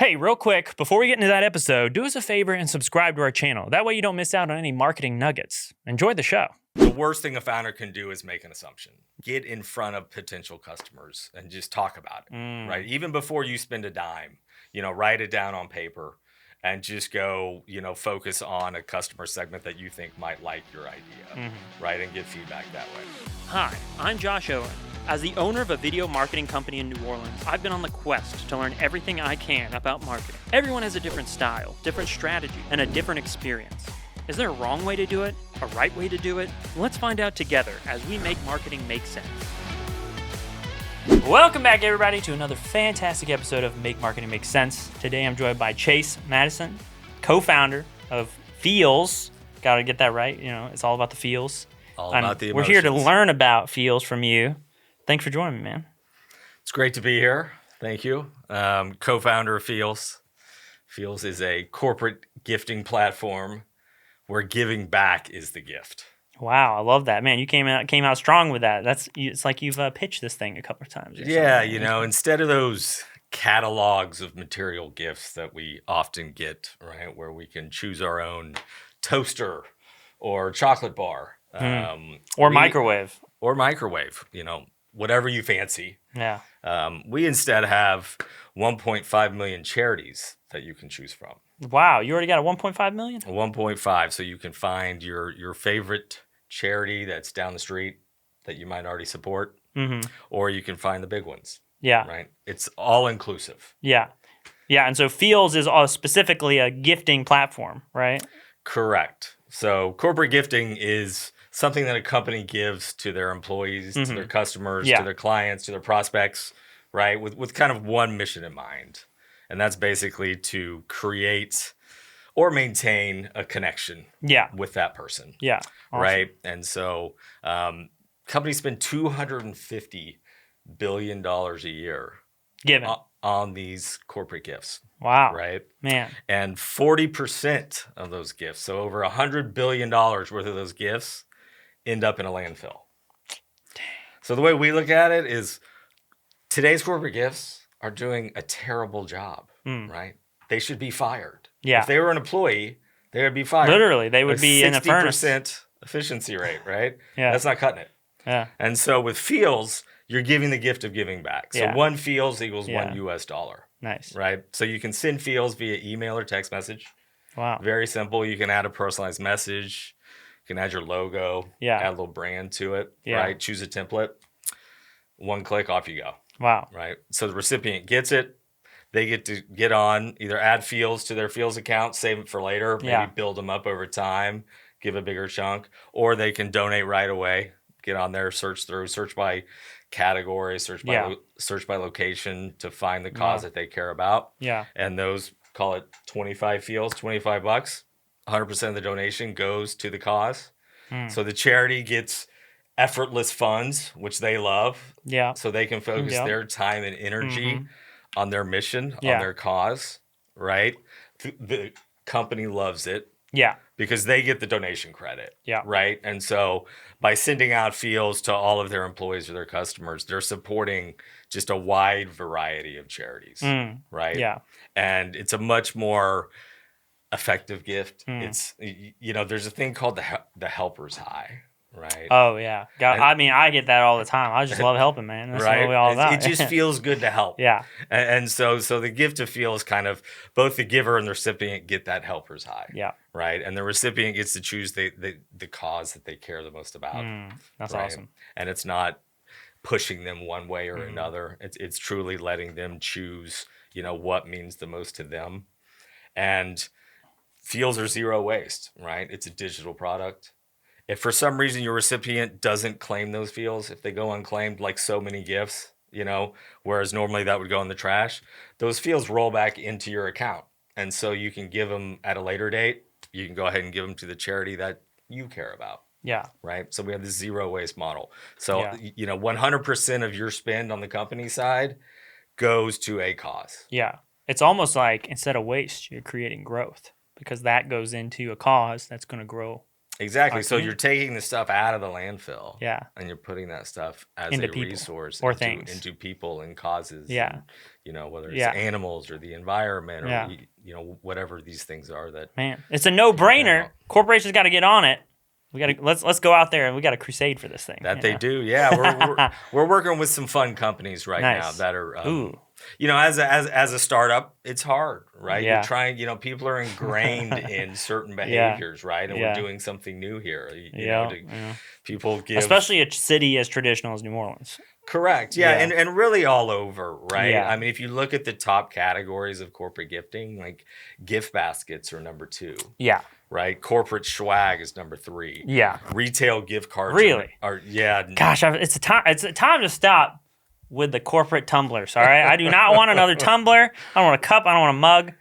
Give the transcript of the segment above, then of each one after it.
Hey, real quick, before we get into that episode, do us a favor and subscribe to our channel. That way you don't miss out on any marketing nuggets. Enjoy the show. The worst thing a founder can do is make an assumption. Get in front of potential customers and just talk about it, right? Even before you spend a dime, write it down on paper and just go, focus on a customer segment that you think might like your idea, right? And get feedback that way. Hi, I'm Josh Owen. As the owner of a video marketing company in New Orleans, I've been on the quest to learn everything I can about marketing. Everyone has a different style, different strategy, and a different experience. Is there a wrong way to do it? A right way to do it? Let's find out together as we make marketing make sense. Welcome back, everybody, to another fantastic episode of Make Marketing Make Sense. Today I'm joined by Chase Mattison, co-founder of Feels. Got to get that right. It's all about the feels. All about the emotions. We're here to learn about feels from you. Thanks for joining me, man. It's great to be here. Thank you. Co-founder of Feels. Feels is a corporate gifting platform where giving back is the gift. Wow, I love that, man. You came out strong with that. It's like you've pitched this thing a couple of times. Yeah, instead of those catalogs of material gifts that we often get, right, where we can choose our own toaster or chocolate bar, microwave, whatever you fancy. Yeah. We instead have 1.5 million charities that you can choose from. Wow, you already got a 1.5 million? 1.5, so you can find your favorite charity that's down the street that you might already support, or you can find the big ones. Yeah. Right? It's all inclusive. Yeah. Yeah, and so Feels is specifically a gifting platform, right? Correct. So corporate gifting is something that a company gives to their employees, to their customers, to their clients, to their prospects, right? With kind of one mission in mind. And that's basically to create or maintain a connection with that person. Yeah. Awesome. Right? And so companies spend $250 billion a year on these corporate gifts. Wow. Right? Man. And 40% of those gifts, so over $100 billion worth of those gifts, end up in a landfill. Dang. So the way we look at it is today's corporate gifts are doing a terrible job, right? They should be fired. Yeah. If they were an employee, they would be fired. Literally, they would be in a furnace. 60% efficiency rate, right? Yeah. That's not cutting it. Yeah. And so with Feels, you're giving the gift of giving back. So one Feels equals $1 US. Nice. Right? So you can send Feels via email or text message. Wow. Very simple. You can add a personalized message. You can add your logo. Add a little brand to it. Right? Choose a template. One click, off you go. Wow. Right? So the recipient gets it. They get to get on, either add Feels to their Feels account, save it for later, maybe build them up over time, give a bigger chunk, or they can donate right away. Get on there, search by category, search by location to find the cause that they care about. Yeah. And those, call it 25 Feels, $25. 100% of the donation goes to the cause. So the charity gets effortless funds, which they love. Yeah. So they can focus their time and energy on their mission, on their cause, right? The company loves it. Yeah. Because they get the donation credit. Yeah. Right? And so by sending out Feels to all of their employees or their customers, they're supporting just a wide variety of charities. Right? Yeah. And it's a much more effective gift. It's, there's a thing called the helper's high. Right. Oh, yeah. I get that all the time. I just love helping, man. That's what we all about. It just feels good to help. Yeah. And so the gift of Feels kind of both the giver and the recipient get that helper's high. Yeah. Right. And the recipient gets to choose the cause that they care the most about. That's awesome. And it's not pushing them one way or another. It's truly letting them choose, what means the most to them. And Feels are zero waste, right? It's a digital product. If for some reason your recipient doesn't claim those Feels, if they go unclaimed like so many gifts, whereas normally that would go in the trash, those Feels roll back into your account. And so you can give them at a later date. You can go ahead and give them to the charity that you care about. Yeah. Right? So we have this zero waste model. So, 100% of your spend on the company side goes to a cause. Yeah. It's almost like instead of waste, you're creating growth because that goes into a cause that's going to grow. Exactly. So you're taking the stuff out of the landfill. Yeah. And you're putting that stuff as into a people resource or things into people and causes. Yeah. whether it's animals or the environment or, whatever these things are that. Man, it's a no-brainer. Corporations got to get on it. Let's go out there and we got a crusade for this thing. That they do, yeah. We're working with some fun companies right now that are, as a startup, it's hard, right? You're trying, people are ingrained in certain behaviors, right? And we're doing something new here. People give, especially a city as traditional as New Orleans. Correct. Yeah. And really all over, right? Yeah. I mean, if you look at the top categories of corporate gifting, like gift baskets are number 2. Yeah. Right? Corporate swag is number 3. Yeah. Retail gift cards really are Gosh, it's a time to stop with the corporate tumblers, all right? I do not want another tumbler. I don't want a cup. I don't want a mug.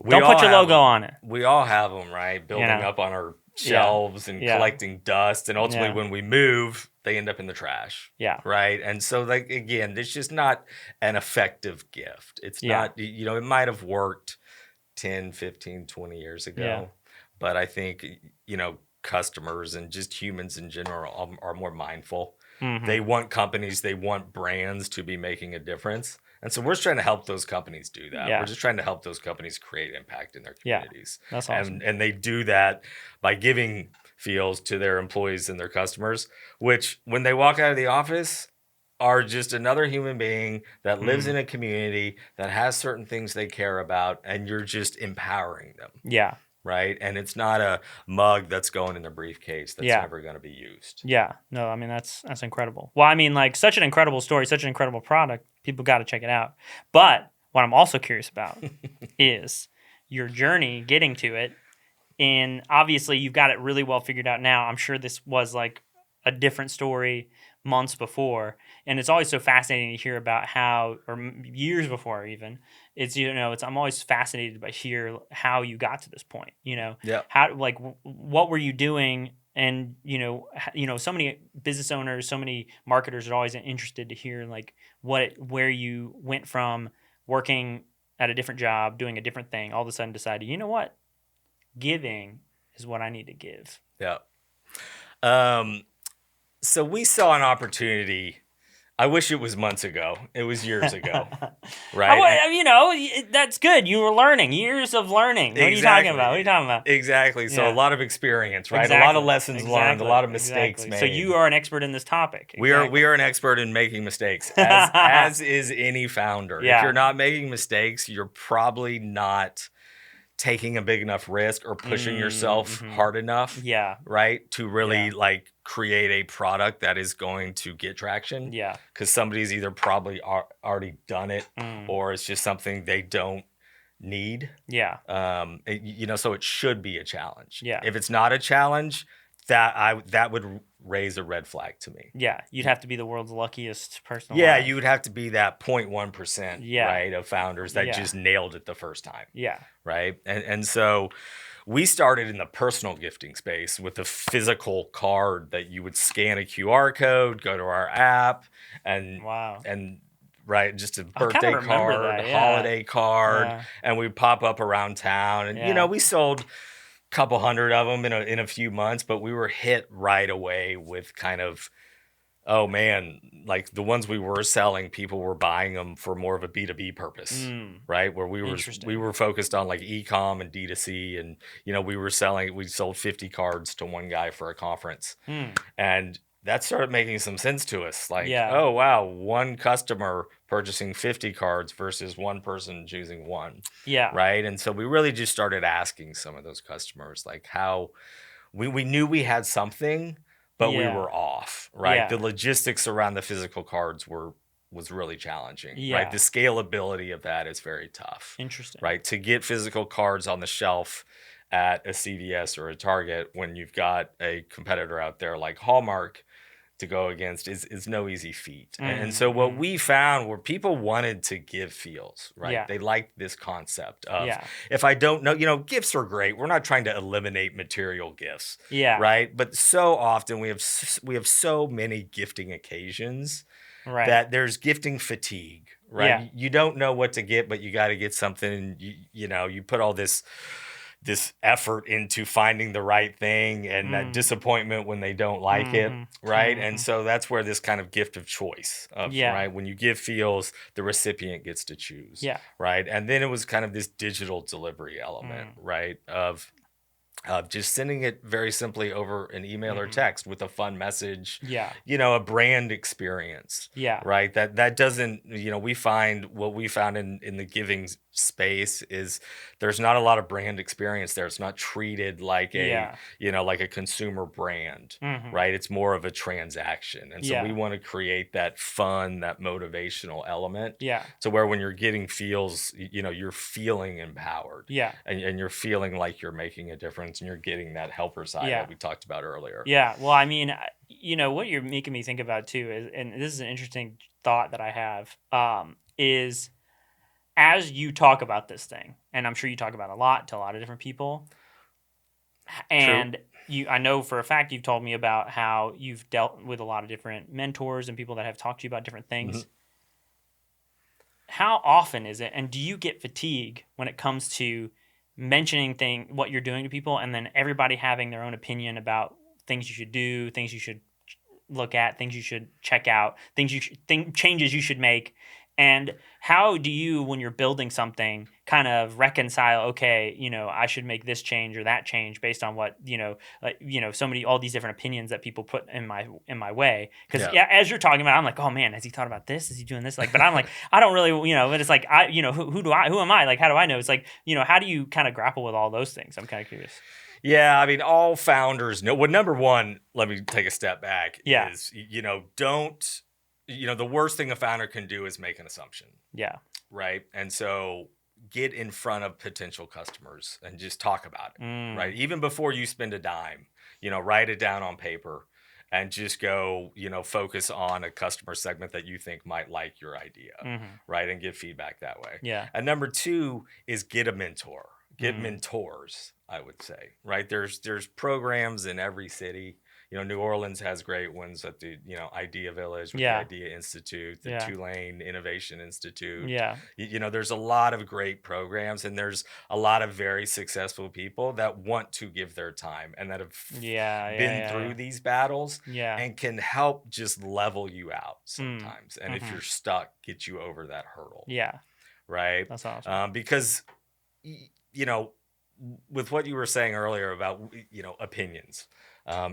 Don't put your logo on it. We all have them, right? Building up on our shelves and collecting dust. And ultimately when we move, they end up in the trash. Yeah. Right? And so, like, again, it's just not an effective gift. It's not, it might have worked 10, 15, 20 years ago. Yeah. But I think, customers and just humans in general are more mindful. Mm-hmm. They want companies, they want brands to be making a difference. And so we're just trying to help those companies do that. Yeah. We're just trying to help those companies create impact in their communities. Yeah, that's awesome. And they do that by giving feels to their employees and their customers, which when they walk out of the office are just another human being that lives in a community that has certain things they care about, and you're just empowering them. Yeah. Right? And it's not a mug that's going in a briefcase that's never going to be used. Yeah. No, I mean, that's incredible. Well, I mean, like, such an incredible story, such an incredible product. People got to check it out. But what I'm also curious about is your journey getting to it. And obviously, you've got it really well figured out now. I'm sure this was like a different story months before. And it's always so fascinating to hear about how, or years before even, I'm always fascinated by how you got to this point, how, like, what were you doing? And, so many business owners, so many marketers are always interested to hear, like, where you went from working at a different job, doing a different thing, all of a sudden decided, you know what? Giving is what I need to give. Yeah. So we saw an opportunity. I wish it was months ago. It was years ago, right? That's good. You were learning, years of learning. What are you talking about? Exactly. So a lot of experience, right? Exactly. A lot of lessons learned, a lot of mistakes made. So you are an expert in this topic. Exactly. We are an expert in making mistakes, as is any founder. Yeah. If you're not making mistakes, you're probably not taking a big enough risk or pushing yourself hard enough, right, to really like create a product that is going to get traction. Yeah, because somebody's either probably already done it, or it's just something they don't need. Yeah, so it should be a challenge. Yeah, if it's not a challenge, that would raise a red flag to me. Yeah, you'd have to be the world's luckiest person. Yeah, you would have to be that 0.1%, right, of founders that just nailed it the first time. Yeah. Right? And so we started in the personal gifting space with a physical card that you would scan a QR code, go to our app, and right, just a birthday card, holiday card, and we'd pop up around town. And, we sold couple hundred of them in a few months, but we were hit right away with kind of, oh man, like the ones we were selling, people were buying them for more of a B2B purpose, right? Where we were focused on like e-com and D2C, and we sold 50 cards to one guy for a conference, and that started making some sense to us. Like, oh wow, one customer purchasing 50 cards versus one person choosing one. Yeah. Right. And so we really just started asking some of those customers, like, how we knew we had something, but we were off. Right. Yeah. The logistics around the physical cards was really challenging. Yeah. Right. The scalability of that is very tough. Interesting. Right. To get physical cards on the shelf at a CVS or a Target when you've got a competitor out there like Hallmark to go against is no easy feat. And so what we found were people wanted to give feels, right? Yeah. They liked this concept of, if I don't know, gifts are great. We're not trying to eliminate material gifts, right? But so often we have so many gifting occasions that there's gifting fatigue, right? Yeah. You don't know what to get, but you got to get something. You put all this this effort into finding the right thing and that disappointment when they don't like it, right? And so that's where this kind of gift of choice of, right? When you give feels, the recipient gets to choose, right? And then it was kind of this digital delivery element, right? Of just sending it very simply over an email or text with a fun message, a brand experience, right? That doesn't, we find what we found in the giving space is there's not a lot of brand experience there. It's not treated like like a consumer brand, right? It's more of a transaction. And so we want to create that fun, that motivational element to where when you're getting feels, you're feeling empowered and you're feeling like you're making a difference and you're getting that helper side that we talked about earlier. Yeah. Well, I mean, what you're making me think about too is, and this is an interesting thought that I have, is as you talk about this thing, and I'm sure you talk about it a lot to a lot of different people, and I know for a fact you've told me about how you've dealt with a lot of different mentors and people that have talked to you about different things. How often is it, and do you get fatigue when it comes to mentioning what you're doing to people, and then everybody having their own opinion about things you should do, things you should look at, things you should check out, changes you should make? And how do you, when you're building something, kind of reconcile, okay, I should make this change or that change based on what, all these different opinions that people put in my way? Because as you're talking about it, I'm like, oh man, has he thought about this? Is he doing this? Like, but I'm like, I don't really, but it's like, who am I? Like, how do I know? It's like, how do you kind of grapple with all those things? I'm kind of curious. Yeah, I mean, all founders know. Well, number one, let me take a step back. Is don't. The worst thing a founder can do is make an assumption. Yeah. Right. And so get in front of potential customers and just talk about it. Right. Even before you spend a dime, write it down on paper and just go, focus on a customer segment that you think might like your idea. Right. And give feedback that way. Yeah. And number two is get a mentor. Get mentors, I would say. Right. There's programs in every city. New Orleans has great ones at the, Idea Village, with the Idea Institute, the Tulane Innovation Institute. Yeah. There's a lot of great programs, and there's a lot of very successful people that want to give their time and that have been through these battles and can help just level you out sometimes. And if you're stuck, get you over that hurdle. Yeah. Right? That's awesome. Because, with what you were saying earlier about, opinions.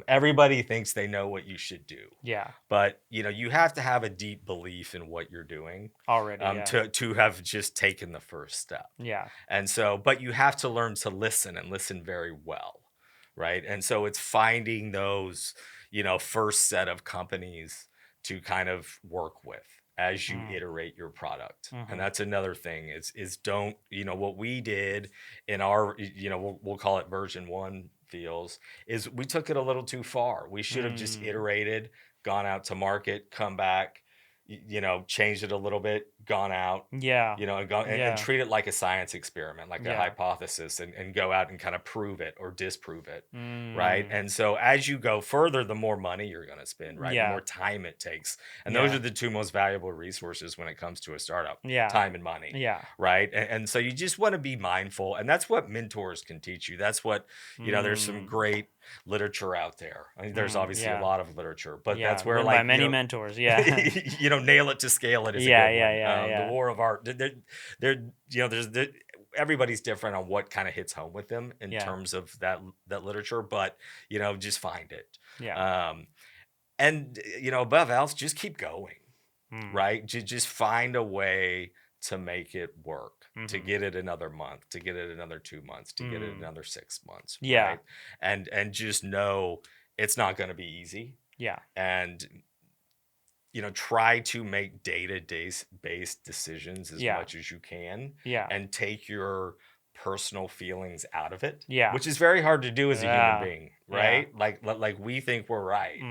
Everybody thinks they know what you should do. Yeah. But, you have to have a deep belief in what you're doing already to have just taken the first step. Yeah. And so, but you have to learn to listen and listen very well. Right. And so it's finding those, first set of companies to kind of work with as you iterate your product. And that's another thing is don't, what we did in our, we'll call it version 1 feels, is we took it a little too far. We should have just iterated, gone out to market, come back, changed it a little bit, gone out, and treat it like a science experiment, like a hypothesis, and go out and kind of prove it or disprove it, right? And so as you go further, the more money you're going to spend, right? The more time it takes. And those are the two most valuable resources when it comes to a startup, time and money, right? And so you just want to be mindful. And that's what mentors can teach you. That's what, there's some great literature out there. I mean, there's obviously a lot of literature, but that's where by many mentors, nail it to scale it is a good one. The war of art. There's everybody's different on what kind of hits home with them in terms of that literature, but just find it. Yeah. And above else, just keep going. Right. Just find a way to make it work, to get it another month, to get it another 2 months, to get it another 6 months. Yeah. Right? And just know it's not going to be easy. Yeah. And, try to make data-based decisions as much as you can. Yeah. And take your personal feelings out of it. Yeah. Which is very hard to do as a human being, right? Yeah. Like we think we're right.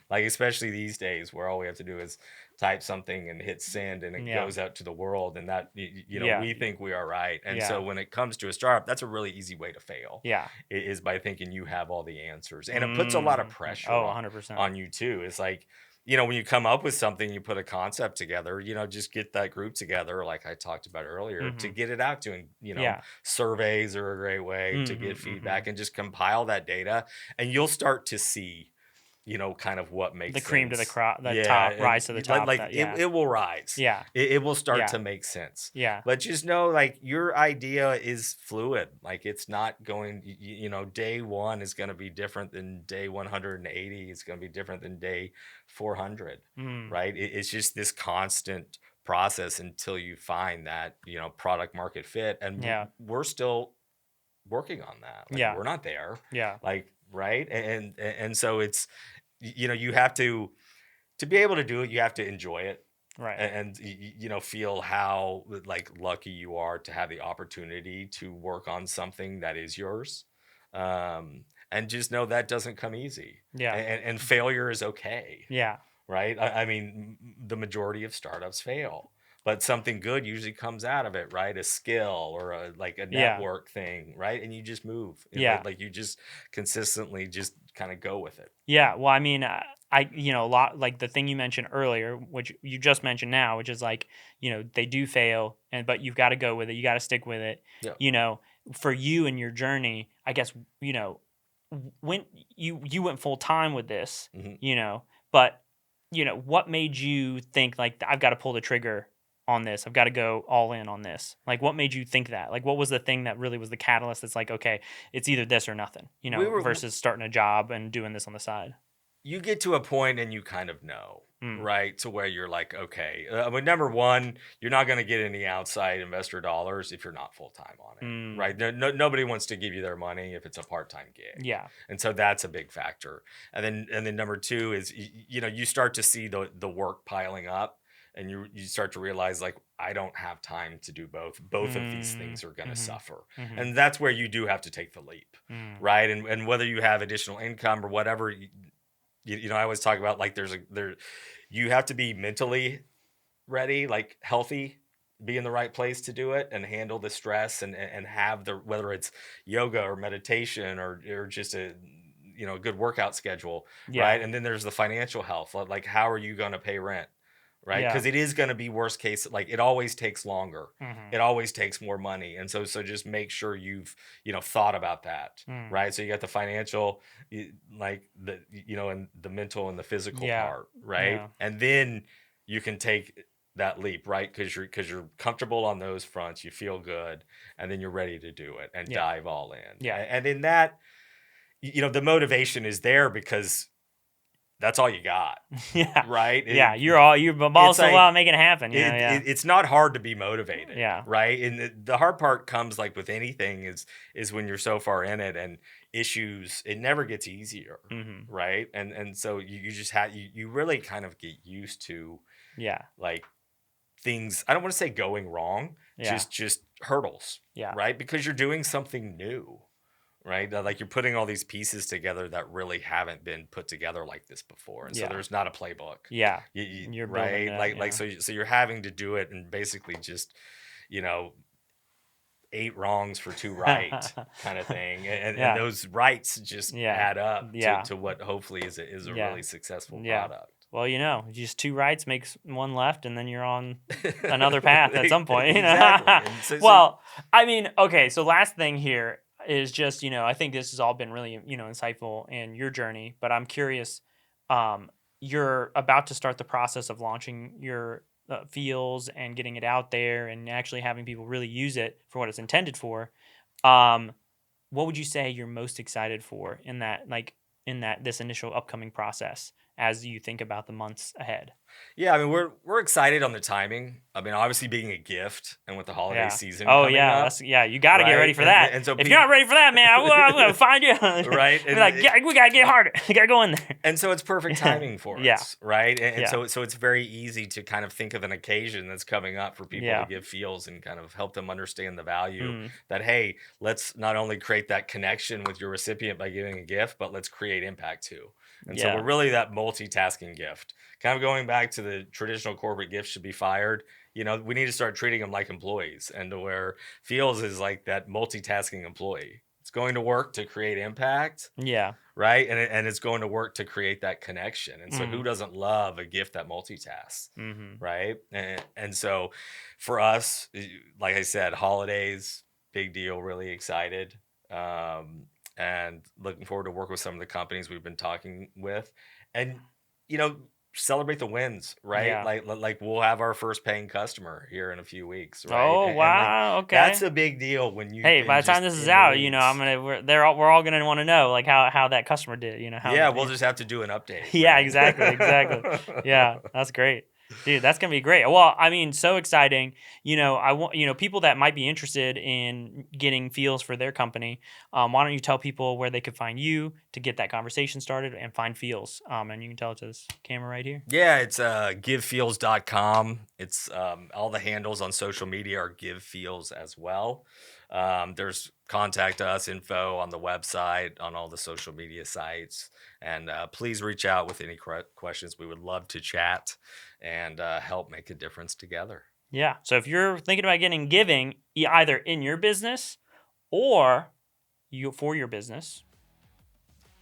Like, especially these days where all we have to do is type something and hit send and it goes out to the world, and that we think we are right. And so when it comes to a startup, that's a really easy way to fail. Yeah. Is by thinking you have all the answers. And it puts a lot of pressure 100%. on you too. It's like, when you come up with something, you put a concept together, just get that group together, like I talked about earlier, to get it out to, surveys are a great way to get feedback and just compile that data, and you'll start to see, kind of what makes the cream to the sense. crop, the Yeah, top, and rise to the top. it will rise. Yeah. It will start Yeah. to make sense. Yeah. But just know, like, your idea is fluid. Like, it's not going, day one is going to be different than day 180. It's going to be different than day 400, right? It's just this constant process until you find that, product market fit. And we're still working on that. Like, we're not there. Yeah. Like, right. And so it's, you have to be able to do it, you have to enjoy it. Right. And feel how, like, lucky you are to have the opportunity to work on something that is yours. And just know that doesn't come easy. Yeah. And failure is okay. Yeah. Right. I mean, the majority of startups fail, but something good usually comes out of it, right? A skill or a network thing, right? And you just move. Like you just consistently just kind of go with it. Yeah. Well, I mean, a lot, like the thing you mentioned earlier, which you just mentioned now, which is like, they do fail, but you've got to go with it. You got to stick with it. Yeah. For you and your journey, I guess, when you went full time with this, but what made you think like, I've got to pull the trigger on this? I've got to go all in on this. Like, what made you think that? Like, what was the thing that really was the catalyst that's like, okay, it's either this or nothing, versus starting a job and doing this on the side? You get to a point and you kind of know, right? To where you're like, okay, number one, you're not going to get any outside investor dollars if you're not full time on it, right? Nobody wants to give you their money if it's a part-time gig. Yeah. And so that's a big factor. And then number two is, you start to see the work piling up, and you start to realize, like, I don't have time to do both. Both of these things are going to suffer. And that's where you do have to take the leap, right? And whether you have additional income or whatever, I always talk about, like, you have to be mentally ready, like healthy, be in the right place to do it and handle the stress and have whether it's yoga or meditation or just a good workout schedule, right? And then there's the financial health, like how are you going to pay rent? Right. Because it is going to be worst case. Like, it always takes longer. It always takes more money. And so just make sure you've, thought about that. Right. So you got the financial, like and the mental and the physical part. Right. Yeah. And then you can take that leap, right? Because you're comfortable on those fronts. You feel good. And then you're ready to do it and dive all in. Yeah. And in that, the motivation is there because that's all you got. Yeah. Right? You're also out making it happen. It's not hard to be motivated. Yeah. Right? And the hard part comes, like with anything, is when you're so far in it, and issues, it never gets easier. Right? And so you just you really kind of get used to like things, I don't want to say going wrong, just hurdles. Yeah. Right? Because you're doing something new. Right? Like, you're putting all these pieces together that really haven't been put together like this before. And so there's not a playbook. Yeah. You're right. So you're having to do it and basically just, 8 wrongs for 2 right kind of thing. And those rights just add up to what hopefully is a really successful product. Well, just 2 rights makes 1 left, and then you're on another path at some point. Exactly. I mean, okay, so last thing here is just, I think this has all been really, insightful in your journey, but I'm curious, you're about to start the process of launching your feels and getting it out there and actually having people really use it for what it's intended for. What would you say you're most excited for in this initial upcoming process as you think about the months ahead? Yeah, I mean, we're excited on the timing. I mean, obviously being a gift and with the holiday season coming up, you got to get ready for that. And so if you're not ready for that, man, I'm going to find you. Right. We got to get harder. We got to go in there. And so it's perfect timing for us, right? And so it's very easy to kind of think of an occasion that's coming up for people to give feels and kind of help them understand the value that, hey, let's not only create that connection with your recipient by giving a gift, but let's create impact too. And so we're really that multitasking gift. Kind of going back to the traditional corporate gifts should be fired. We need to start treating them like employees, and to where feels is like that multitasking employee. It's going to work to create impact. Yeah. Right. And it's going to work to create that connection. And so who doesn't love a gift that multitasks? Right. And so for us, like I said, holidays, big deal, really excited. And looking forward to work with some of the companies we've been talking with, and, celebrate the wins, right? Yeah. Like we'll have our first paying customer here in a few weeks, right? Oh, wow. Like, okay. That's a big deal when you. Hey, by the time this is out, we're all gonna want to know like how that customer did. We'll just have to do an update. Yeah, right? Exactly. Yeah, that's great. Dude, that's going to be great. Well, I mean, so exciting. I want, people that might be interested in getting feels for their company. Why don't you tell people where they could find you to get that conversation started and find feels? And you can tell it to this camera right here. Yeah, it's givefeels.com. It's all the handles on social media are givefeels as well. There's contact us info on the website, on all the social media sites. And please reach out with any questions. We would love to chat and help make a difference together. Yeah. So if you're thinking about getting giving either in your business or for your business,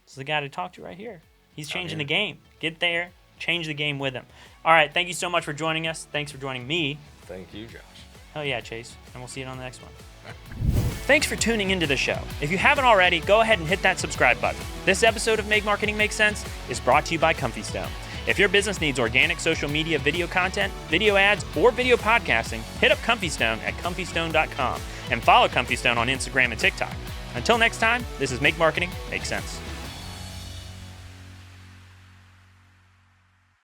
this is the guy to talk to right here. He's changing the game. Get there, change the game with him. All right. Thank you so much for joining us. Thanks for joining me. Thank you, Josh. Hell yeah, Chase. And we'll see you on the next one. Thanks for tuning into the show. If you haven't already, go ahead and hit that subscribe button. This episode of Make Marketing Make Sense is brought to you by Comfystone. If your business needs organic social media video content, video ads, or video podcasting, hit up Comfystone at comfystone.com and follow Comfystone on Instagram and TikTok. Until next time, this is Make Marketing Make Sense.